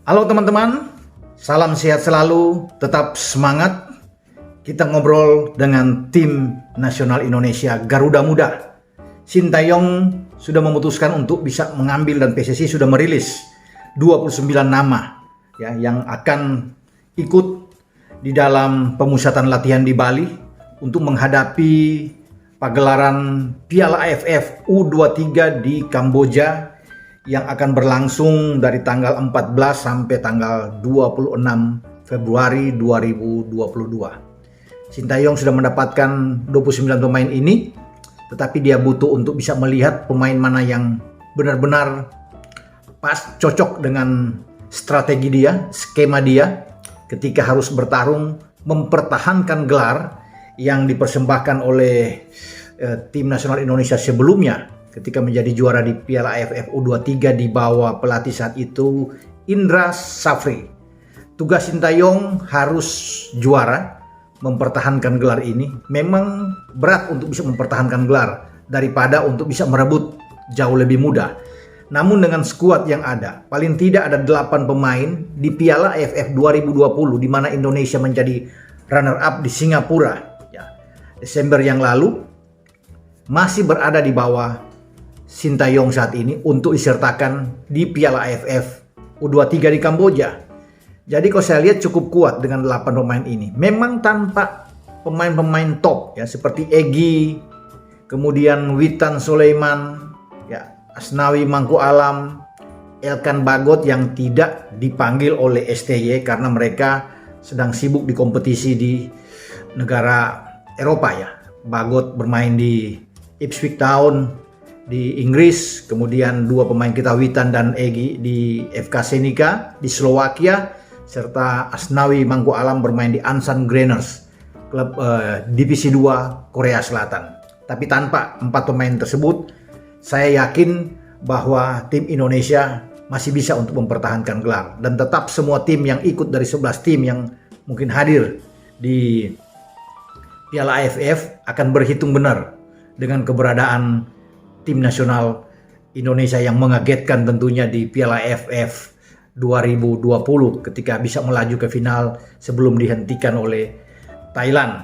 Halo teman-teman, salam sehat selalu, tetap semangat. Kita ngobrol dengan tim nasional Indonesia Garuda Muda. Sintayong sudah memutuskan untuk bisa mengambil dan PSSI sudah merilis 29 nama ya, yang akan ikut di dalam pemusatan latihan di Bali untuk menghadapi pagelaran Piala AFF U23 di Kamboja yang akan berlangsung dari tanggal 14 sampai tanggal 26 Februari 2022. Sintayong sudah mendapatkan 29 pemain ini, tetapi dia butuh untuk bisa melihat pemain mana yang benar-benar pas, cocok dengan strategi dia, skema dia ketika harus bertarung mempertahankan gelar yang dipersembahkan oleh tim nasional Indonesia sebelumnya ketika menjadi juara di Piala AFF U23 di bawah pelatih saat itu Indra Safri. Tugas Sintayong harus juara, mempertahankan gelar ini. Memang berat untuk bisa mempertahankan gelar daripada untuk bisa merebut jauh lebih mudah. Namun dengan skuad yang ada, paling tidak ada 8 pemain di Piala AFF 2020 di mana Indonesia menjadi runner up di Singapura ya, Desember yang lalu, masih berada di bawah Sintayong saat ini untuk disertakan di Piala AFF U23 di Kamboja. Jadi kalau saya lihat cukup kuat dengan 8 pemain ini. Memang tanpa pemain-pemain top ya seperti Egy, kemudian Witan Sulaiman, ya, Asnawi Mangku Alam, Elkan Bagot yang tidak dipanggil oleh STY karena mereka sedang sibuk di kompetisi di negara Eropa ya. Bagot bermain di Ipswich Town di Inggris, kemudian 2 pemain kita Witan dan Egy di FK Senica di Slovakia, serta Asnawi Mangku Alam bermain di Ansan Greeners, klub divisi 2 Korea Selatan. Tapi tanpa 4 pemain tersebut, saya yakin bahwa tim Indonesia masih bisa untuk mempertahankan gelar. Dan tetap semua tim yang ikut dari 11 tim yang mungkin hadir di Piala AFF akan berhitung benar dengan keberadaan tim nasional Indonesia yang mengagetkan tentunya di Piala AFF 2020 ketika bisa melaju ke final sebelum dihentikan oleh Thailand.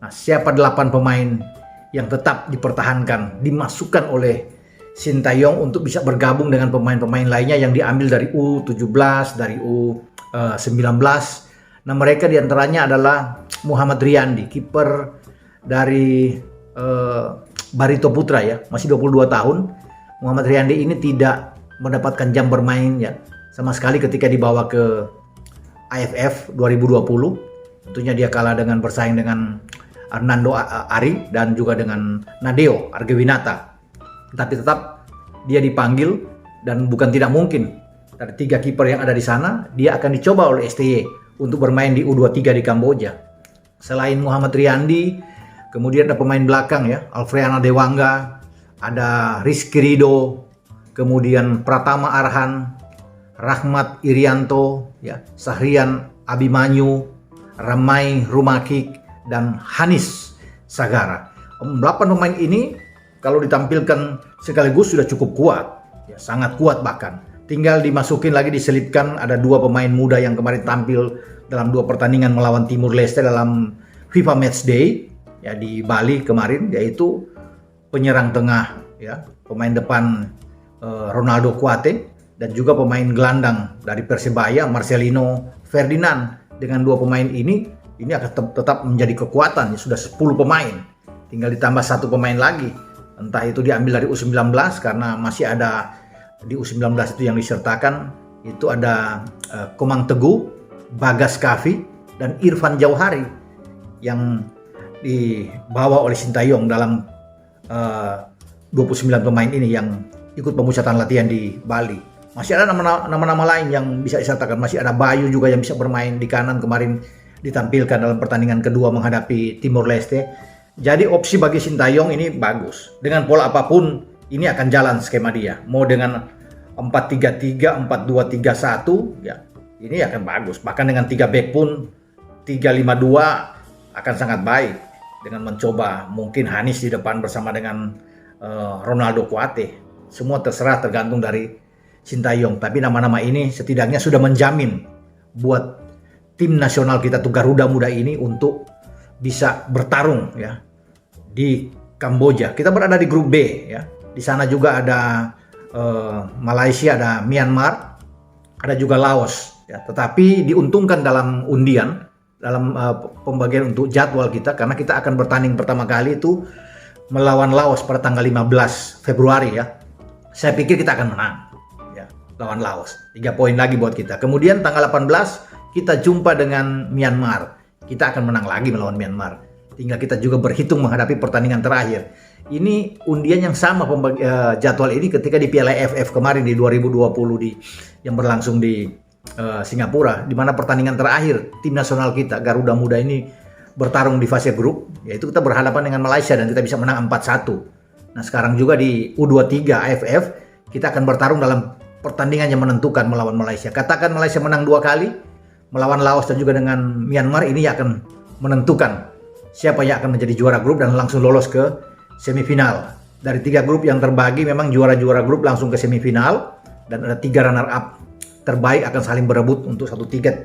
Nah, siapa 8 pemain yang tetap dipertahankan, dimasukkan oleh Sintayong untuk bisa bergabung dengan pemain-pemain lainnya yang diambil dari U17, dari U19. Nah, mereka diantaranya adalah Muhammad Riyandi, kiper dari Barito Putra ya, masih 22 tahun. Muhammad Riyandi ini tidak mendapatkan jam bermain ya sama sekali ketika dibawa ke AFF 2020. Tentunya dia kalah dengan bersaing dengan Arnando Ari dan juga dengan Nadeo Argewinata. Tapi tetap dia dipanggil dan bukan tidak mungkin dari 3 kiper yang ada di sana dia akan dicoba oleh STY untuk bermain di U23 di Kamboja. Selain Muhammad Riyandi, kemudian ada pemain belakang ya, Alfreana Dewangga, ada Rizky Ridho, kemudian Pratama Arhan, Rahmat Irianto, ya, Sahrian Abimanyu, Ramai Rumakik, dan Hanis Sagara. 8 pemain ini kalau ditampilkan sekaligus sudah cukup kuat, ya, sangat kuat bahkan. Tinggal dimasukin lagi, diselipkan ada 2 pemain muda yang kemarin tampil dalam 2 pertandingan melawan Timur Leste dalam FIFA Matchday ya di Bali kemarin, yaitu penyerang tengah ya, pemain depan Ronaldo Kuate, dan juga pemain gelandang dari Persebaya Marcelino Ferdinand. Dengan 2 pemain ini akan tetap menjadi kekuatan ya, sudah 10 pemain, tinggal ditambah 1 pemain lagi, entah itu diambil dari U19 karena masih ada di U19 itu yang disertakan itu ada Komang Teguh, Bagas Kavi, dan Irfan Jauhari yang dibawa oleh Sintayong dalam 29 pemain ini yang ikut pemusatan latihan di Bali. Masih ada nama-nama lain yang bisa disertakan. Masih ada Bayu juga yang bisa bermain di kanan, kemarin ditampilkan dalam pertandingan kedua menghadapi Timor Leste. Jadi opsi bagi Sintayong ini bagus. Dengan pola apapun ini akan jalan skema dia. Mau dengan 4-3-3, 4-2-3-1 ya, ini akan bagus. Bahkan dengan 3 back pun 3-5-2 akan sangat baik. Dengan mencoba mungkin Hanis di depan bersama dengan Ronaldo Kuate. Semua terserah, tergantung dari Sintayong. Tapi nama-nama ini setidaknya sudah menjamin buat tim nasional kita tuh Garuda Muda ini untuk bisa bertarung ya di Kamboja. Kita berada di grup B ya. Di sana juga ada Malaysia, ada Myanmar, ada juga Laos ya. Tetapi diuntungkan dalam undian, dalam pembagian untuk jadwal kita, karena kita akan bertanding pertama kali itu melawan Laos pada tanggal 15 Februari ya. Saya pikir kita akan menang ya, lawan Laos. 3 poin lagi buat kita. Kemudian tanggal 18 kita jumpa dengan Myanmar. Kita akan menang lagi melawan Myanmar. Tinggal kita juga berhitung menghadapi pertandingan terakhir. Ini undian yang sama jadwal ini ketika di Piala AFF kemarin di 2020 yang berlangsung di Singapura, di mana pertandingan terakhir tim nasional kita Garuda Muda ini bertarung di fase grup, yaitu kita berhadapan dengan Malaysia dan kita bisa menang 4-1. Nah, sekarang juga di U23 AFF kita akan bertarung dalam pertandingan yang menentukan melawan Malaysia. Katakan Malaysia menang 2 kali, melawan Laos dan juga dengan Myanmar, ini akan menentukan siapa yang akan menjadi juara grup dan langsung lolos ke semifinal. Dari 3 grup yang terbagi, memang juara-juara grup langsung ke semifinal, dan ada 3 runner up terbaik akan saling berebut untuk 1 tiket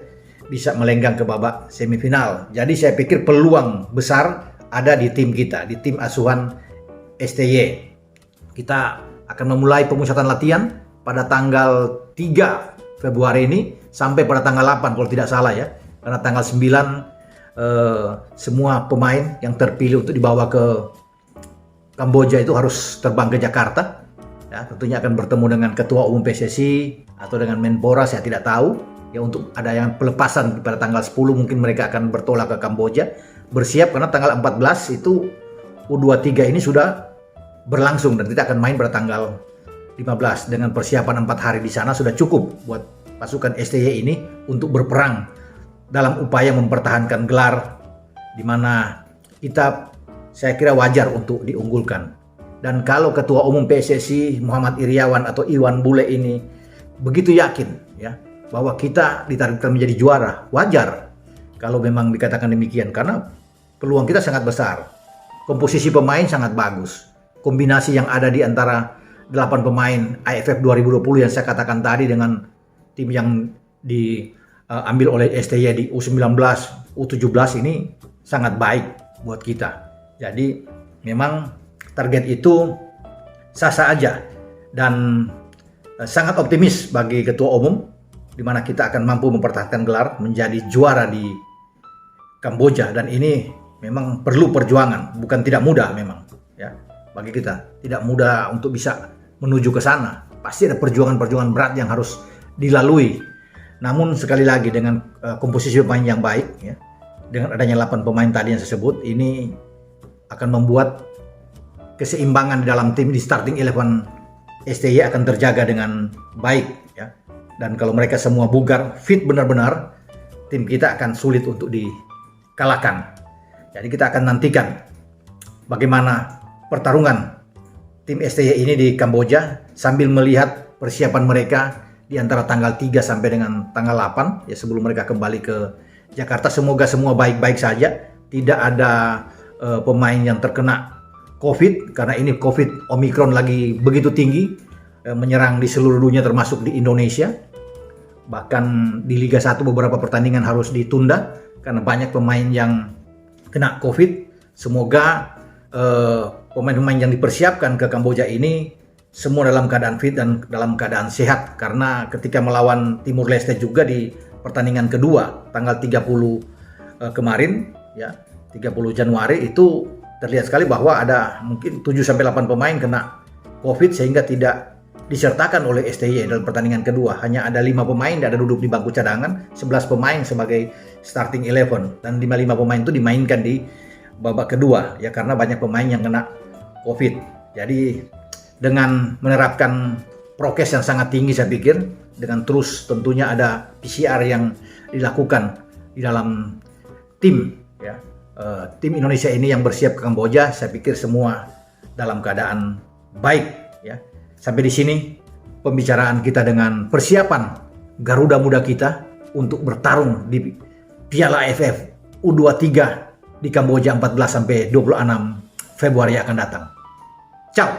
bisa melenggang ke babak semifinal. Jadi saya pikir peluang besar ada di tim kita, di tim asuhan STY. Kita akan memulai pemusatan latihan pada tanggal 3 Februari ini sampai pada tanggal 8 kalau tidak salah ya. Karena tanggal 9 semua pemain yang terpilih untuk dibawa ke Kamboja itu harus terbang ke Jakarta. Ya, tentunya akan bertemu dengan Ketua Umum PSSI atau dengan Menpora, saya tidak tahu. Ya, untuk ada yang pelepasan pada tanggal 10 mungkin mereka akan bertolak ke Kamboja. Bersiap karena tanggal 14 itu U23 ini sudah berlangsung dan kita akan main pada tanggal 15. Dengan persiapan 4 hari di sana sudah cukup buat pasukan STY ini untuk berperang dalam upaya mempertahankan gelar, di mana kita, saya kira wajar untuk diunggulkan. Dan kalau Ketua Umum PSSI Muhammad Iriawan atau Iwan Bule ini begitu yakin ya bahwa kita ditargetkan menjadi juara, wajar kalau memang dikatakan demikian, karena peluang kita sangat besar. Komposisi pemain sangat bagus. Kombinasi yang ada di antara 8 pemain AFF 2020 yang saya katakan tadi dengan tim yang diambil oleh STY di U19, U17 ini sangat baik buat kita. Jadi memang target itu sah-sah aja dan sangat optimis bagi Ketua Umum, di mana kita akan mampu mempertahankan gelar menjadi juara di Kamboja, dan ini memang perlu perjuangan, bukan tidak mudah memang ya bagi kita. Tidak mudah untuk bisa menuju ke sana. Pasti ada perjuangan-perjuangan berat yang harus dilalui. Namun sekali lagi dengan komposisi pemain yang baik ya, dengan adanya 8 pemain tadi yang saya sebut, ini akan membuat keseimbangan di dalam tim di starting 11 STY akan terjaga dengan baik ya. Dan kalau mereka semua bugar, fit benar-benar, tim kita akan sulit untuk dikalahkan. Jadi kita akan nantikan bagaimana pertarungan tim STY ini di Kamboja sambil melihat persiapan mereka di antara tanggal 3 sampai dengan tanggal 8 ya, sebelum mereka kembali ke Jakarta. Semoga semua baik-baik saja, tidak ada pemain yang terkena COVID, karena ini COVID Omicron lagi begitu tinggi, menyerang di seluruh dunia termasuk di Indonesia. Bahkan di Liga 1 beberapa pertandingan harus ditunda karena banyak pemain yang kena COVID. Semoga pemain-pemain yang dipersiapkan ke Kamboja ini semua dalam keadaan fit dan dalam keadaan sehat, karena ketika melawan Timur Leste juga di pertandingan kedua tanggal 30 kemarin ya, 30 Januari itu terlihat sekali bahwa ada mungkin 7-8 pemain kena COVID sehingga tidak disertakan oleh STY dalam pertandingan kedua. Hanya ada 5 pemain yang ada duduk di bangku cadangan, 11 pemain sebagai starting 11, dan 5 pemain itu dimainkan di babak kedua ya, karena banyak pemain yang kena COVID. Jadi dengan menerapkan prokes yang sangat tinggi, saya pikir dengan terus tentunya ada PCR yang dilakukan di dalam tim ya, tim Indonesia ini yang bersiap ke Kamboja, saya pikir semua dalam keadaan baik ya. Sampai di sini pembicaraan kita dengan persiapan Garuda Muda kita untuk bertarung di Piala AFF U23 di Kamboja 14 sampai 26 Februari akan datang. Ciao.